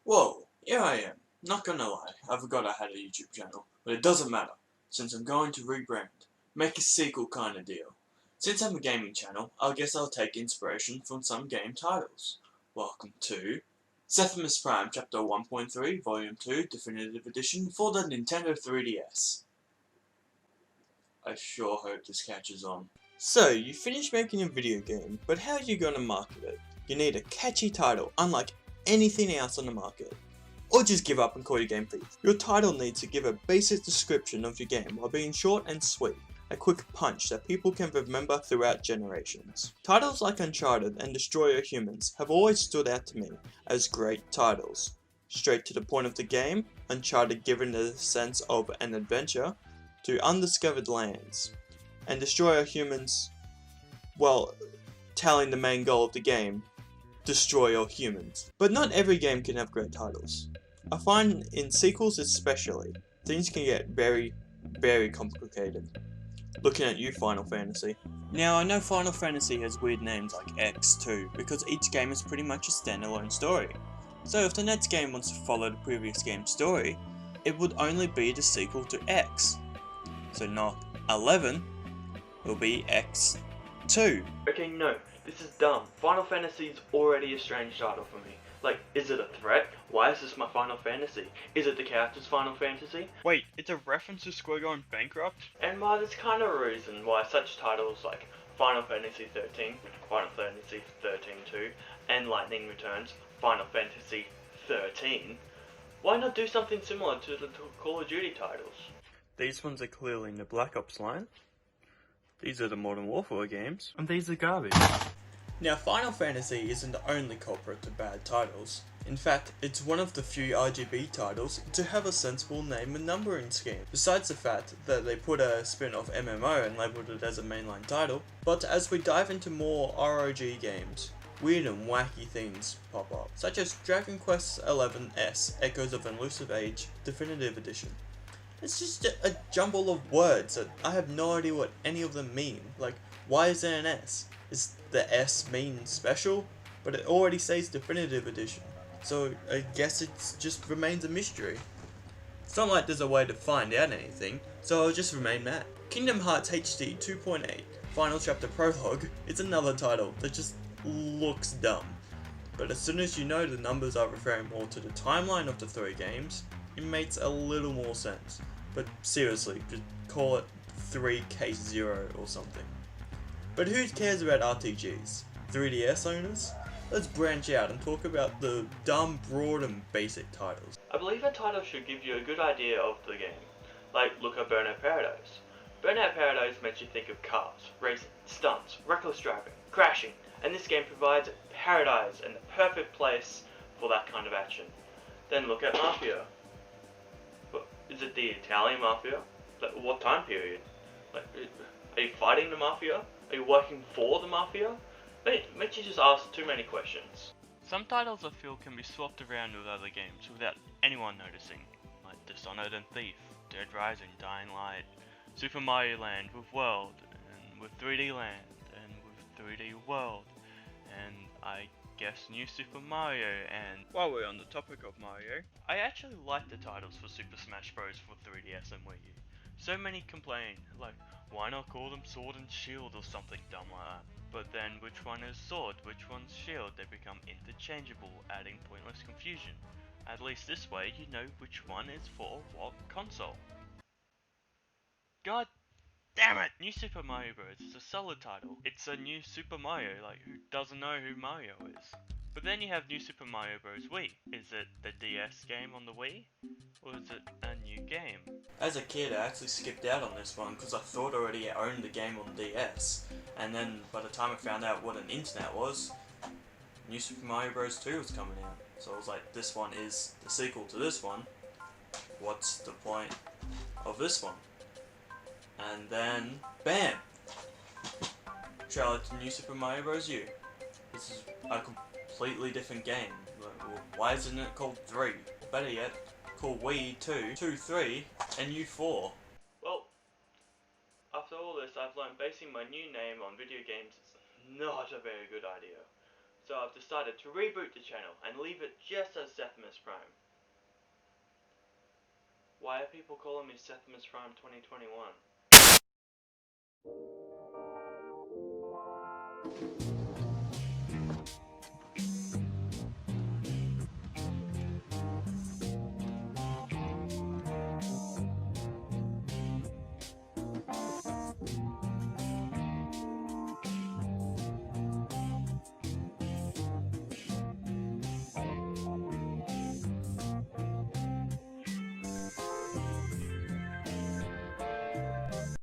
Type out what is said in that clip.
Whoa, here I am. Not gonna lie, I forgot I had a YouTube channel, but it doesn't matter, since I'm going to rebrand. Make a sequel kinda deal. Since I'm a gaming channel, I guess I'll take inspiration from some game titles. Welcome to SethimusPrime Chapter 1.3 Volume 2 Definitive Edition for the Nintendo 3DS. I sure hope this catches on. So, you finished making a video game, but how are you gonna market it? You need a catchy title, unlike anything else on the market. Or just give up and call your game Thief. Your title needs to give a basic description of your game while being short and sweet, a quick punch that people can remember throughout generations. Titles like Uncharted and Destroy Humans have always stood out to me as great titles. Straight to the point of the game, Uncharted giving the sense of an adventure to undiscovered lands, and Destroy Humans, well, telling the main goal of the game, destroy all humans. But not every game can have great titles. I find in sequels especially, things can get very, very complicated. Looking at you, Final Fantasy. Now I know Final Fantasy has weird names like X too, because each game is pretty much a standalone story. So if the next game wants to follow the previous game's story, it would only be the sequel to X. So not 11, it'll be X2. Okay, no, this is dumb. Final Fantasy is already a strange title for me. Like, is it a threat? Why is this my Final Fantasy? Is it the character's Final Fantasy? Wait, it's a reference to Square going bankrupt? And why there's kind of a reason why such titles like Final Fantasy 13, Final Fantasy 13-2, and Lightning Returns, Final Fantasy 13, why not do something similar to the Call of Duty titles? These ones are clearly in the Black Ops line. These are the Modern Warfare games, and these are garbage. Now, Final Fantasy isn't the only culprit to bad titles. In fact, it's one of the few RGB titles to have a sensible name and numbering scheme, besides the fact that they put a spin-off MMO and labelled it as a mainline title. But as we dive into more ROG games, weird and wacky things pop up, such as Dragon Quest XI-S Echoes of an Elusive Age Definitive Edition. It's just a jumble of words that I have no idea what any of them mean. Like, why is there an S? Is the S mean special? But it already says Definitive Edition, so I guess it just remains a mystery. It's not like there's a way to find out anything, so I'll just remain mad. Kingdom Hearts HD 2.8 Final Chapter Prologue is another title that just looks dumb. But as soon as you know the numbers are referring more to the timeline of the three games, it makes a little more sense. But seriously, just call it 3K0 or something. But who cares about RTGs? 3DS owners? Let's branch out and talk about the dumb, broad and basic titles. I believe a title should give you a good idea of the game. Like, look at Burnout Paradise. Burnout Paradise makes you think of cars, racing, stunts, reckless driving, crashing, and this game provides paradise and the perfect place for that kind of action. Then look at Mafia. Is it the Italian Mafia? Like, what time period? Like, are you fighting the Mafia? Are you working for the Mafia? It makes you just ask too many questions. Some titles I feel can be swapped around with other games without anyone noticing, like Dishonored and Thief, Dead Rising, Dying Light, Super Mario Land with World, and with 3D Land, and with 3D World, and I guess New Super Mario. And while we're on the topic of Mario, I actually like the titles for Super Smash Bros. For 3DS and Wii U. So many complain, like, why not call them Sword and Shield or something dumb like that? But then which one is Sword, which one's Shield? They become interchangeable, adding pointless confusion. At least this way you know which one is for what console. God damn it! New Super Mario Bros. Is a solid title. It's a new Super Mario, like, who doesn't know who Mario is? But then you have New Super Mario Bros. Wii. Is it the DS game on the Wii? Or is it a new game? As a kid, I actually skipped out on this one because I thought I already owned the game on DS. And then by the time I found out what an internet was, New Super Mario Bros. 2 was coming out. So I was like, this one is the sequel to this one. What's the point of this one? And then, BAM! Trailer to New Super Mario Bros. U. This is a completely different game. Why isn't it called 3? Better yet, called Wii 2, 2, 3, and U4. Well, after all this, I've learned basing my new name on video games is not a very good idea. so I've decided to reboot the channel and leave it just as SethimusPrime. Why are people calling me SethimusPrime 2021?